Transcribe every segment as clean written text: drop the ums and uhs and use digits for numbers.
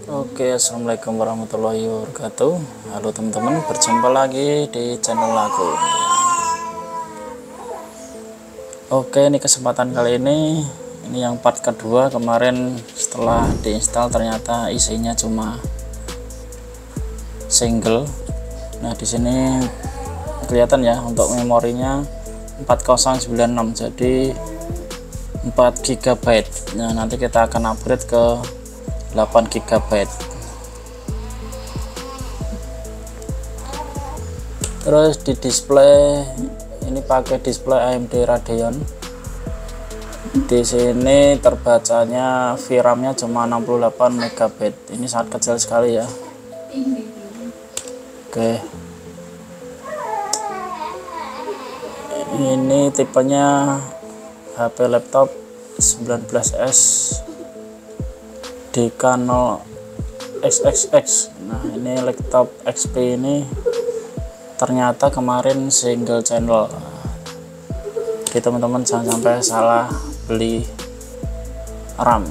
Oke, assalamualaikum warahmatullahi wabarakatuh. Halo teman-teman, berjumpa lagi di channel aku. Oke, ini kesempatan kali ini yang part kedua. Kemarin setelah diinstal ternyata isinya cuma single. Nah, di sini kelihatan ya untuk memorinya 4096, jadi 4 GB. Nah, nanti kita akan upgrade ke 8 GB. Terus di display ini pakai display AMD Radeon. Di sini terbacanya VRAM-nya cuma 68 MB. Ini sangat kecil sekali ya. Oke. Ini tipenya HP laptop 19S DK0XXX. Nah, ini laptop XP ini ternyata kemarin single channel. Jadi teman-teman jangan sampai salah beli RAM.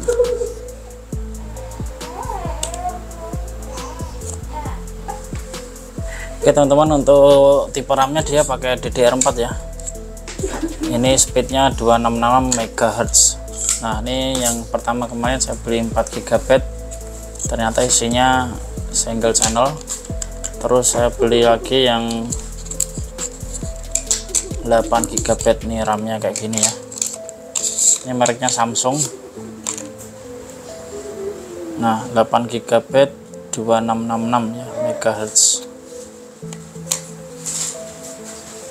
Oke teman-teman, untuk tipe RAM-nya dia pakai DDR4 ya. Ini speednya 266 MHz. Nah, ini yang pertama kemarin saya beli 4 GB, ternyata isinya single channel. Terus saya beli lagi yang 8 GB nih RAM-nya kayak gini ya. Ini mereknya Samsung. Nah, 8 GB 2666 ya MHz.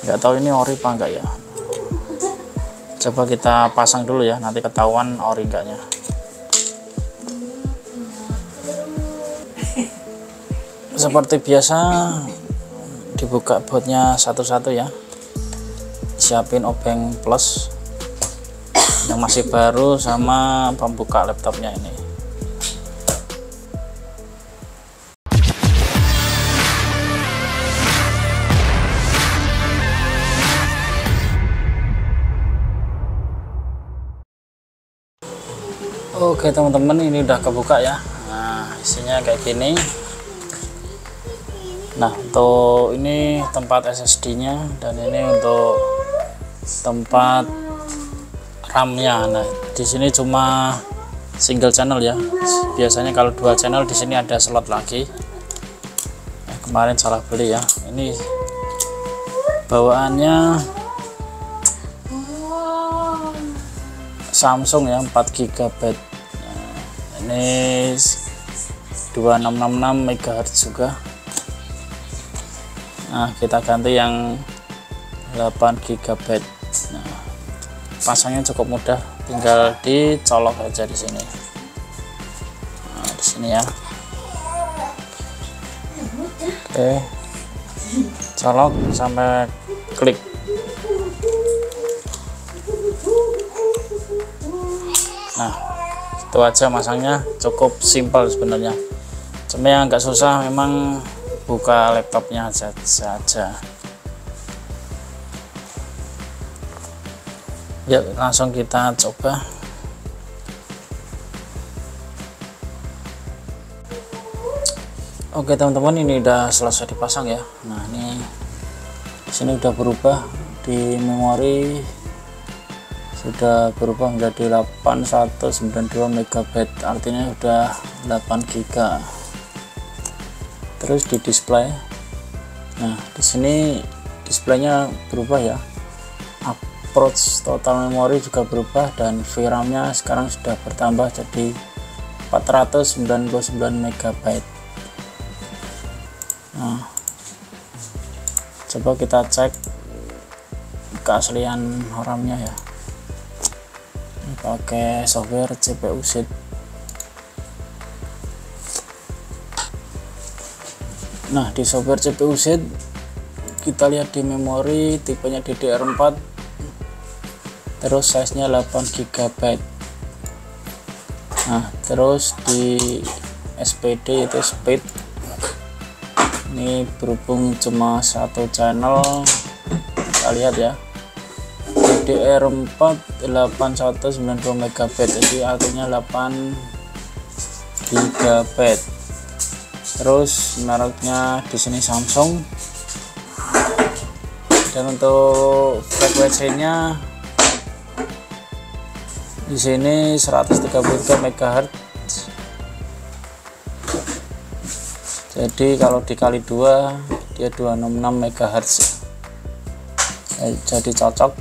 Nggak tahu ini ori apa enggak ya. Coba kita pasang dulu ya, nanti ketahuan ori enggaknya. Seperti biasa dibuka bautnya satu-satu ya. Siapin obeng plus yang masih baru sama pembuka laptopnya ini. Oke teman-teman, ini udah kebuka ya. Nah, isinya kayak gini. Nah, untuk ini tempat SSD nya dan ini untuk tempat RAM-nya. Nah, di sini cuma single channel ya. Biasanya kalau dua channel di sini ada slot lagi. Nah, kemarin salah beli ya. Ini bawaannya Samsung ya, 4 GB. Nah, ini 2666 MHz juga. Nah, kita ganti yang 8 GB. Nah, pasangnya cukup mudah, tinggal dicolok aja di sini. Nah, di sini ya. Oke, colok sampai klik. Nah, itu aja masangnya, cukup simpel sebenarnya. Cuma yang agak susah memang buka laptopnya saja. Ya, langsung kita coba. Oke teman-teman, ini udah selesai dipasang ya. Nah, ini di sini udah berubah di memori, sudah berubah menjadi 8192 MB, artinya udah 8 GB. Terus di display, nah di sini displaynya berubah ya, approach total memori juga berubah, dan VRAM-nya sekarang sudah bertambah jadi 499 MB. Nah, coba kita cek keaslian RAM-nya ya. Pakai software CPU SID. Nah, di software CPU SID kita lihat di memori tipenya DDR4, terus size nya 8 GB. Nah, terus di SPD itu speed, ini berhubung cuma satu channel, kita lihat ya, DDR4 8192 MB, jadi artinya 8 GB. Terus mereknya di sini Samsung. Dan untuk frekuensinya di sini 133 MHz. Jadi kalau dikali 2 dia 266 MHz. Jadi cocok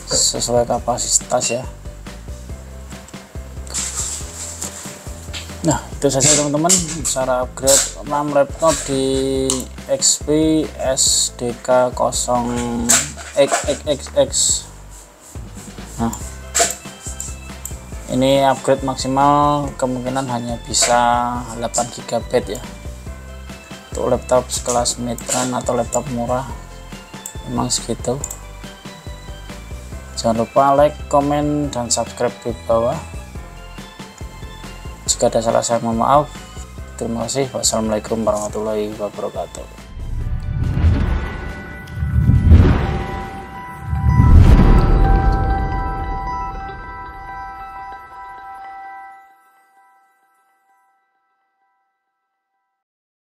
sesuai kapasitas ya. Nah, itu saja teman-teman cara upgrade RAM laptop di XP SDK 0XXX. Nah, ini upgrade maksimal kemungkinan hanya bisa 8 GB ya. Untuk laptop sekelas mid-range atau laptop murah memang segitu. Jangan lupa like, komen, dan subscribe di bawah. Jika ada salah saya mohon maaf. Terima kasih. Wassalamualaikum warahmatullahi wabarakatuh.